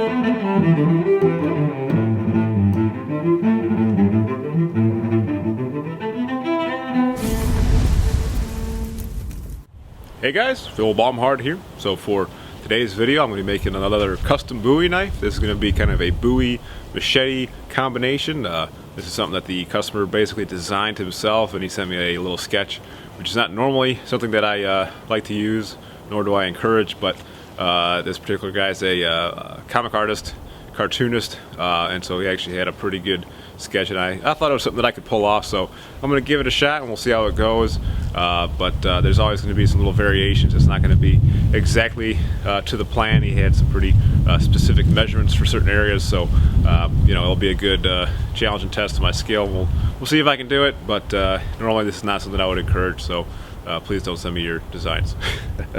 Hey guys, Phil Baumhard here. So for today's video, I'm going to be making another custom Bowie knife. This is going to be kind of a Bowie machete combination. This is something that the customer basically designed himself, and he sent me a little sketch, which is not normally something that I like to use, nor do I encourage, but this particular guy's a comic artist, cartoonist, and so he actually had a pretty good sketch, and I thought it was something that I could pull off, so I'm going to give it a shot and we'll see how it goes. But there's always going to be some little variations. It's not going to be exactly to the plan. He had some pretty specific measurements for certain areas, so you know, it'll be a good challenge and test of my skill. We'll see if I can do it, but normally this is not something I would encourage, so please don't send me your designs.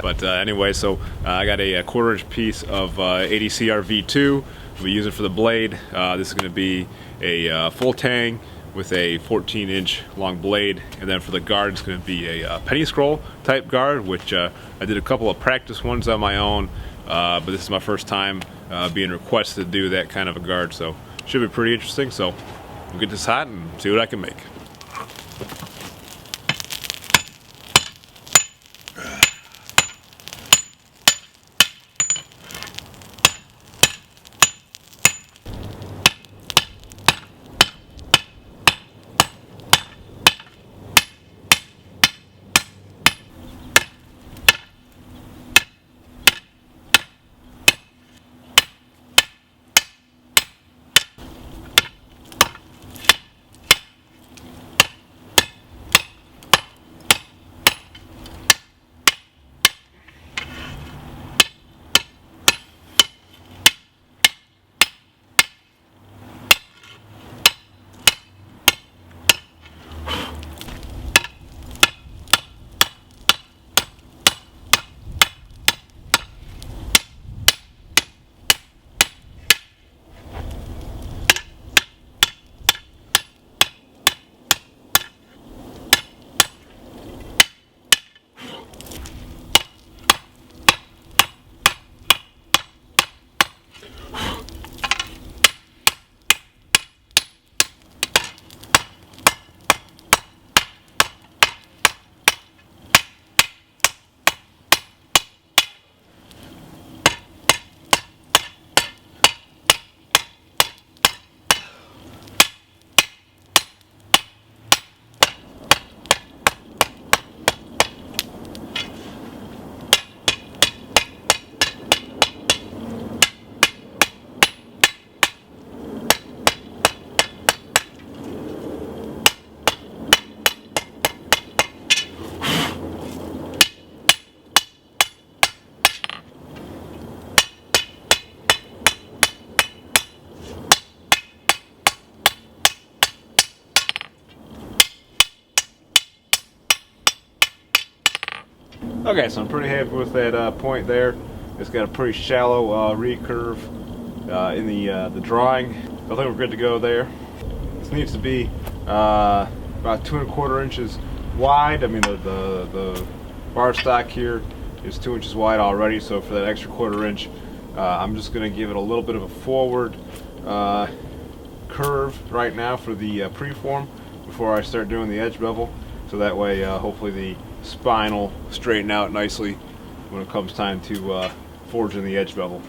But anyway, so I got a 1/4 inch piece of 80CR V2. We'll be using for the blade. This is going to be a full tang with a 14-inch long blade, and then for the guard it's going to be a penny scroll type guard, which I did a couple of practice ones on my own, but this is my first time being requested to do that kind of a guard, so should be pretty interesting. So we'll get this hot and see what I can make. Okay, so I'm pretty happy with that point there. It's got a pretty shallow recurve in the drawing. I think we're good to go there. This needs to be about 2 1/4 inches wide. I mean, the bar stock here is 2 inches wide already, so for that extra 1/4 inch, I'm just going to give it a little bit of a forward curve right now for the preform before I start doing the edge bevel, so that way hopefully the spine will straighten out nicely when it comes time to forge in the edge bevel.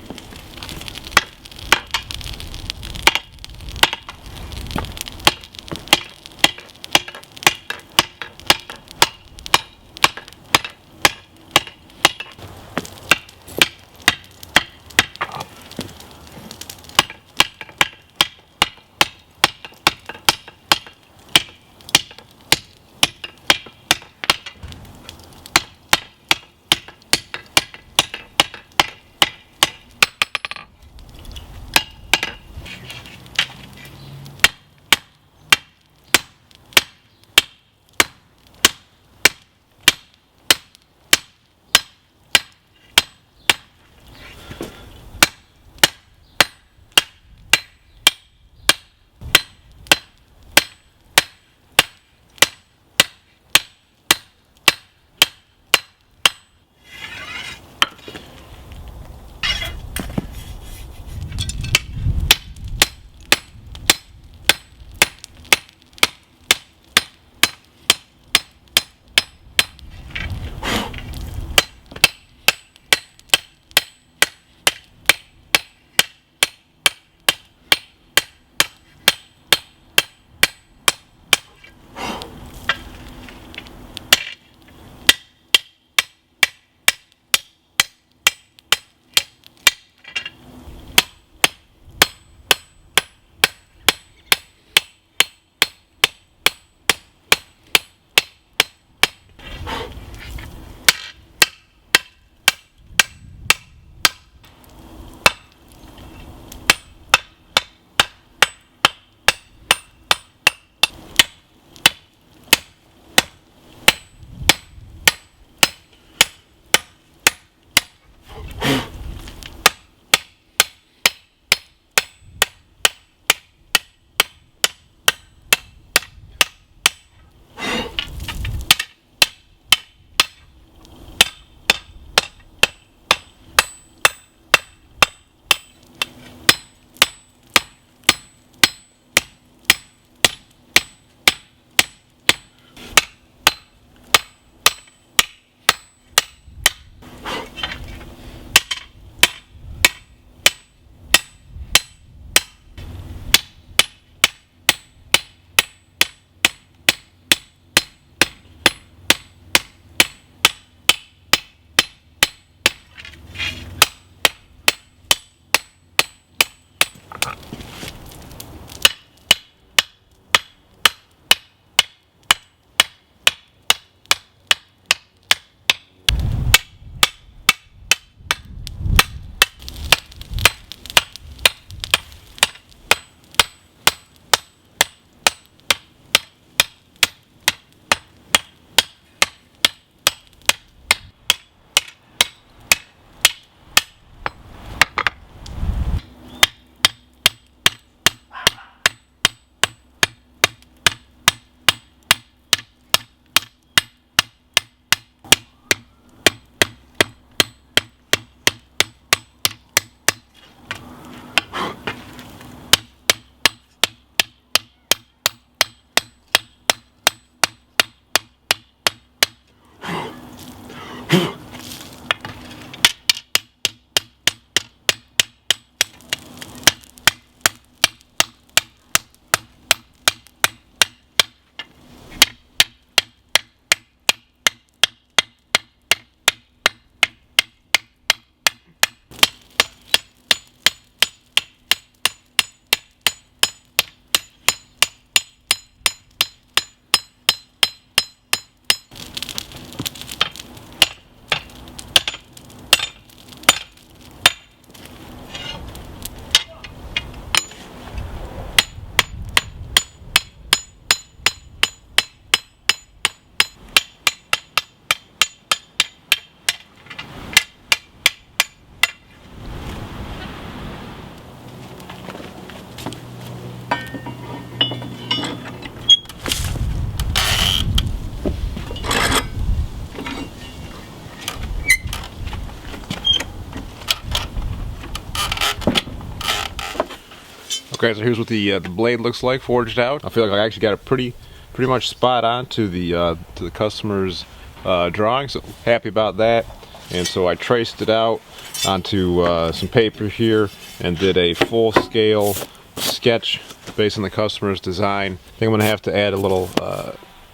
Okay, so here's what the blade looks like forged out. I feel like I actually got it pretty much spot on to the customer's drawing, so happy about that. And so I traced it out onto some paper here and did a full scale sketch based on the customer's design. I think I'm gonna have to add a little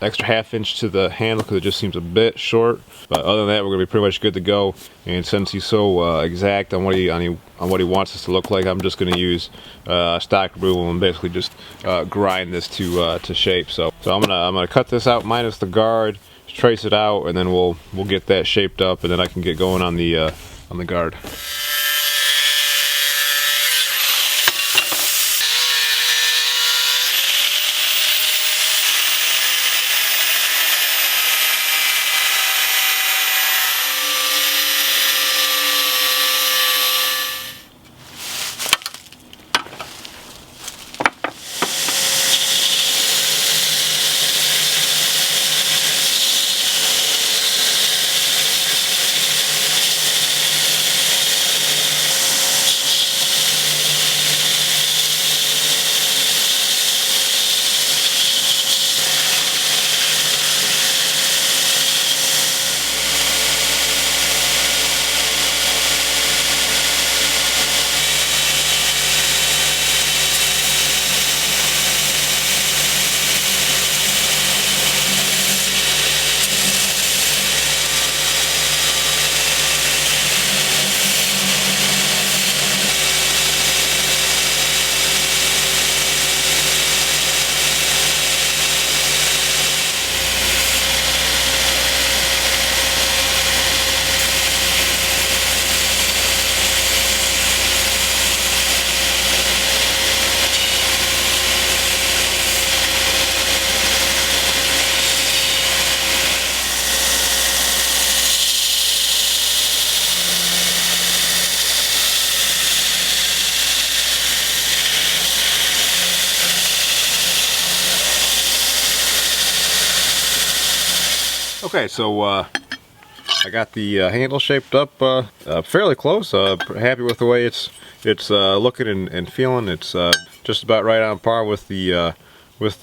extra ½ inch to the handle because it just seems a bit short. But other than that, we're gonna be pretty much good to go. And since he's so exact on what he wants this to look like, I'm just gonna use stock removal and basically just grind this to shape. So I'm gonna cut this out minus the guard, trace it out, and then we'll get that shaped up, and then I can get going on the guard. Okay, so I got the handle shaped up fairly close. Happy with the way it's looking and feeling. It's just about right on par with the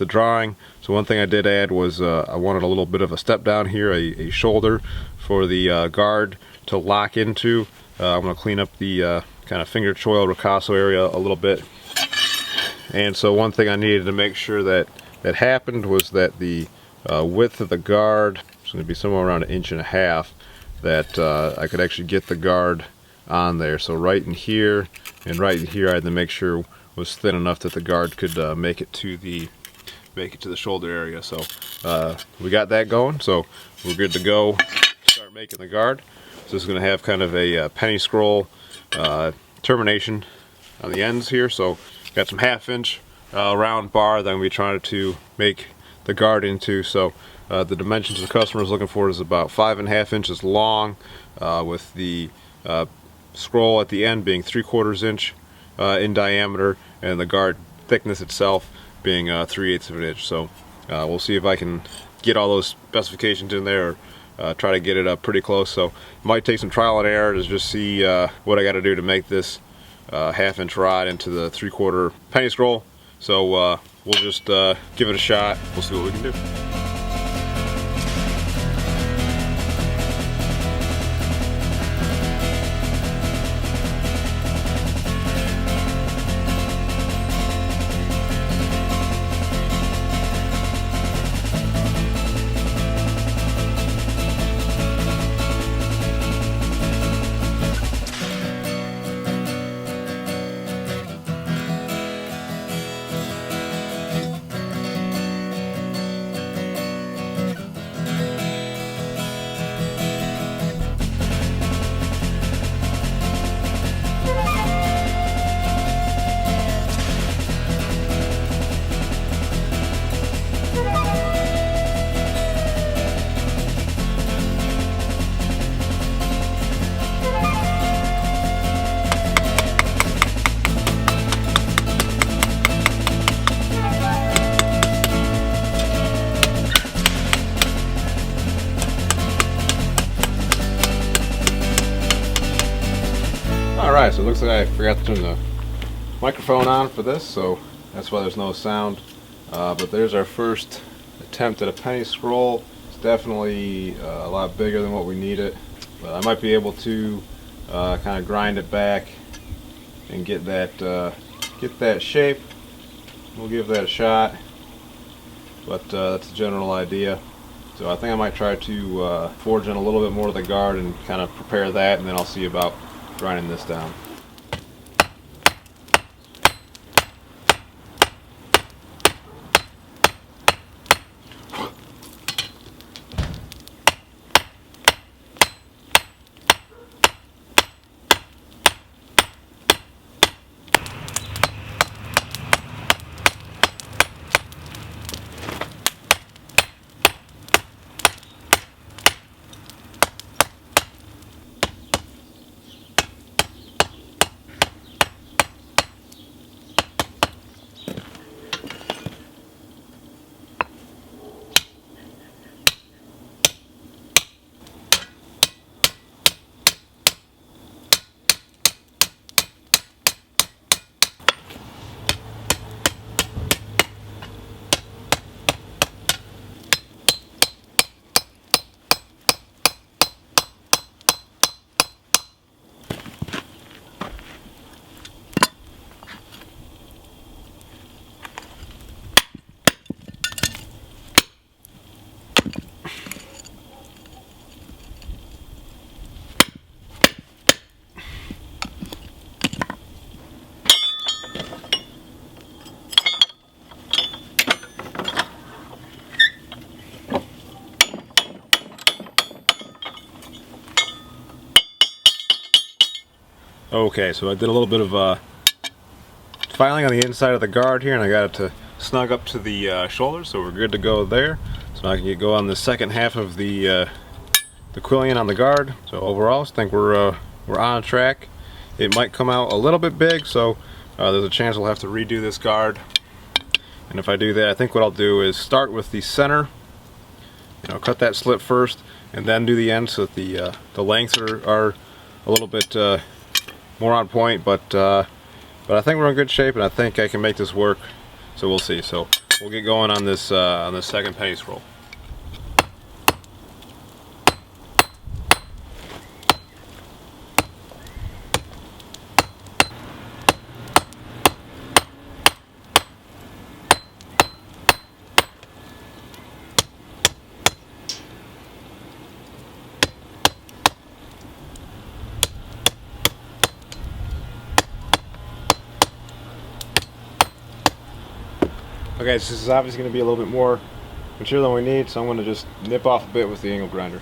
drawing. So one thing I did add was I wanted a little bit of a step down here, a shoulder for the guard to lock into. I'm going to clean up the kind of finger choil ricasso area a little bit. And so one thing I needed to make sure that happened was that the width of the guard is going to be somewhere around 1.5 inches, that I could actually get the guard on there. So right in here and right in here I had to make sure was thin enough that the guard could make it to the shoulder area. So we got that going, so we're good to go. Start making the guard. So this is going to have kind of a penny scroll termination on the ends here. So got some ½ inch round bar that I'm going to be trying to make the guard into. So the dimensions the customer is looking for is about 5½ inches long, with the scroll at the end being 3/4 inch in diameter, and the guard thickness itself being 3/8 of an inch. So we'll see if I can get all those specifications in there, or try to get it up pretty close. So it might take some trial and error to just see what I got to do to make this ½ inch rod into the 3/4 penny scroll. So we'll just give it a shot. We'll see what we can do. Alright, so it looks like I forgot to turn the microphone on for this, so that's why there's no sound. But there's our first attempt at a penny scroll. It's definitely a lot bigger than what we need it, but I might be able to kind of grind it back and get that shape. We'll give that a shot, but that's the general idea. So I think I might try to forge in a little bit more of the guard and kind of prepare that, and then I'll see about grinding this down. Okay, so I did a little bit of filing on the inside of the guard here, and I got it to snug up to the shoulder, so we're good to go there. So now I can go on the second half of the quillion on the guard. So overall, I think we're on track. It might come out a little bit big, so there's a chance we'll have to redo this guard. And if I do that, I think what I'll do is start with the center, cut that slit first, and then do the end so that the lengths are a little bit more on point, but I think we're in good shape, and I think I can make this work. So we'll see. So we'll get going on this second penny scroll. Okay, so this is obviously going to be a little bit more material than we need, so I'm going to just nip off a bit with the angle grinder.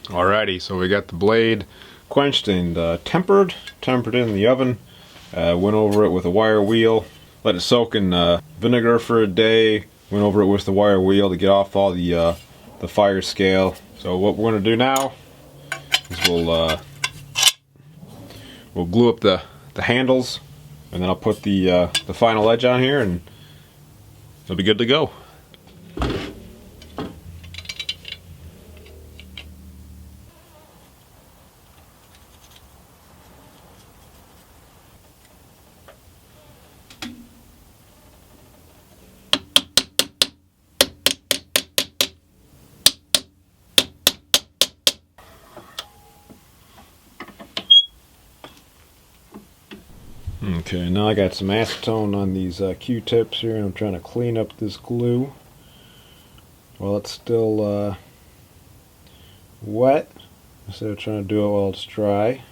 Alrighty, so we got the blade quenched and tempered in the oven. Went over it with a wire wheel, let it soak in vinegar for a day. Went over it with the wire wheel to get off all the fire scale. So what we're going to do now is we'll glue up the handles, and then I'll put the final edge on here, and it'll be good to go. Okay, now I got some acetone on these Q-tips here, and I'm trying to clean up this glue while it's still wet, instead of trying to do it while it's dry.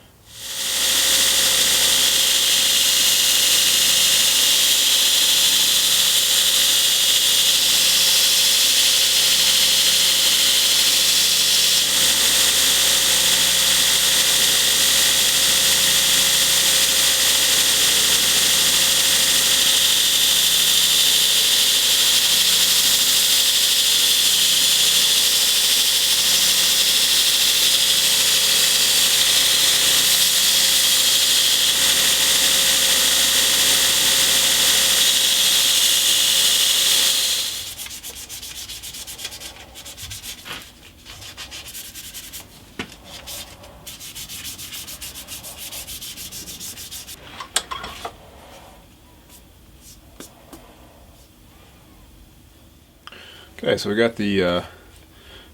Okay, so we got the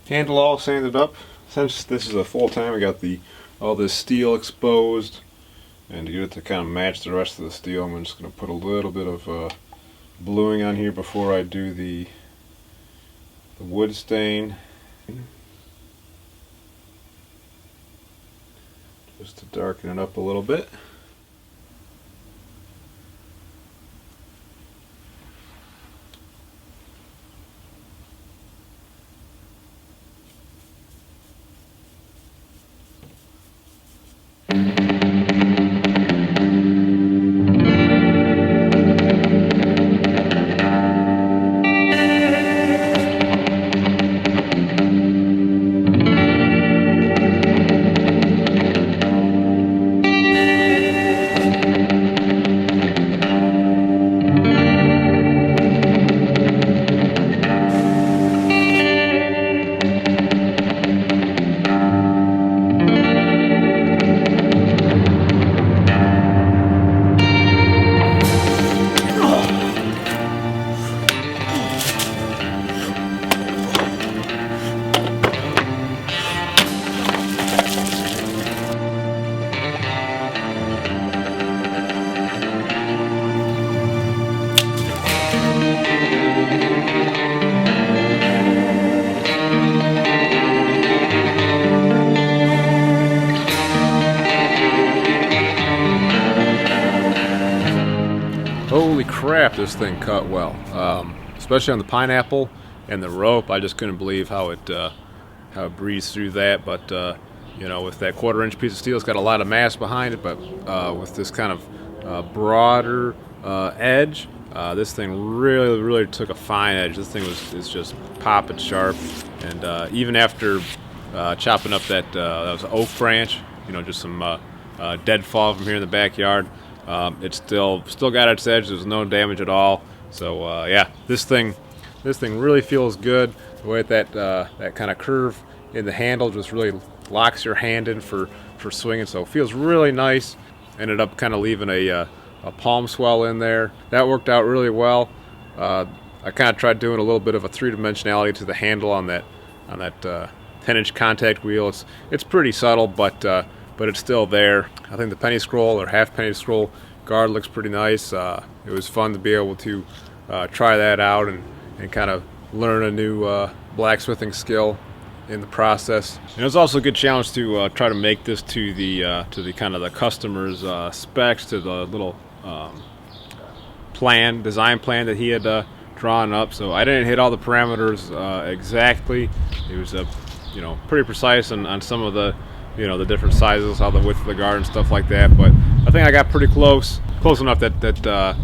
handle all sanded up. Since this is a full time, I got all this steel exposed, and to get it to kind of match the rest of the steel, I'm just going to put a little bit of bluing on here before I do the wood stain, just to darken it up a little bit. Holy crap, this thing cut well, especially on the pineapple and the rope. I just couldn't believe how breeze through that. But you know, with that 1/4-inch piece of steel, it's got a lot of mass behind it. But with this kind of broader edge, this thing really took a fine edge. This thing is just popping sharp. And even after chopping up that was an oak branch, you know, just some deadfall from here in the backyard, it's still got its edge. There's no damage at all. So yeah, this thing really feels good. The way that kind of curve in the handle just really locks your hand in for swinging. So it feels really nice. Ended up kind of leaving a palm swell in there. That worked out really well. I kind of tried doing a little bit of a three-dimensionality to the handle on that 10-inch contact wheel. It's pretty subtle, but it's still there. I think the penny scroll or half penny scroll guard looks pretty nice. It was fun to be able to try that out and kind of learn a new blacksmithing skill in the process. And it was also a good challenge to try to make this to the kind of the customer's specs, to the little design plan that he had drawn up. So I didn't hit all the parameters exactly. It was you know, pretty precise on some of the, you know, the different sizes, how the width of the guard and stuff like that. But I think I got pretty close enough that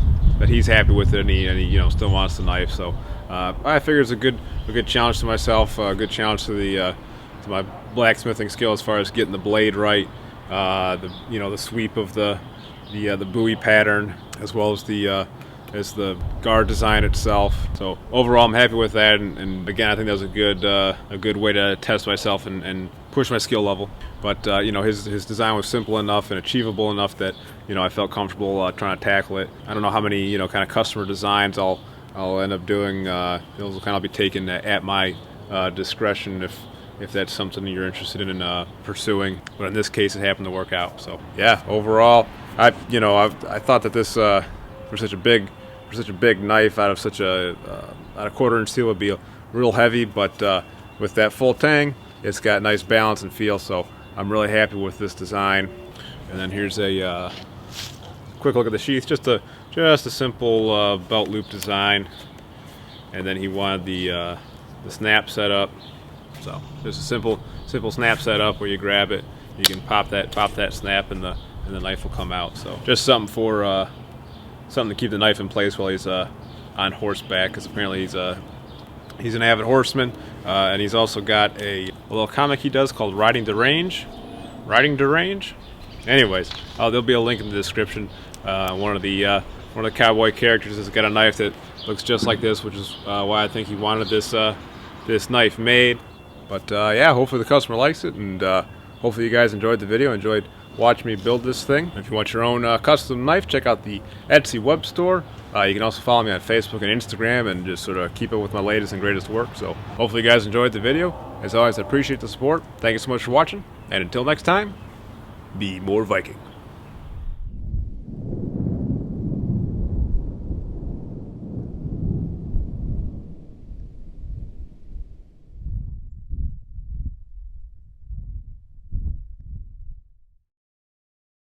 he's happy with it, and he you know, still wants the knife. So I figure it's a good challenge to myself, a good challenge to my blacksmithing skill as far as getting the blade right, you know, the sweep of the Bowie pattern, as well as the guard design itself. So overall, I'm happy with that, and again, I think that was a good way to test myself and push my skill level. But you know, his design was simple enough and achievable enough that, you know, I felt comfortable trying to tackle it. I don't know how many, you know, kind of customer designs I'll end up doing. Those will kind of be taken at my discretion if that's something you're interested in pursuing. But in this case, it happened to work out. So yeah, overall, I thought that this for such a big knife out of such a 1/4-inch steel would be real heavy, but with that full tang, it's got nice balance and feel. So I'm really happy with this design. And then here's a quick look at the sheath. Just a simple belt loop design. And then he wanted the snap setup. So just a simple snap setup where you grab it, you can pop that snap, and the knife will come out. So just something for something to keep the knife in place while he's on horseback, because apparently he's an avid horseman, and he's also got a little comic he does called Riding to Range. Anyways, there'll be a link in the description. One of the cowboy characters has got a knife that looks just like this, which is why I think he wanted this knife made. But yeah, hopefully the customer likes it, and hopefully you guys enjoyed the video, enjoyed watching me build this thing. If you want your own custom knife, check out the Etsy web store. You can also follow me on Facebook and Instagram and just sort of keep up with my latest and greatest work. So hopefully you guys enjoyed the video. As always, I appreciate the support. Thank you so much for watching, and until next time, be more Viking.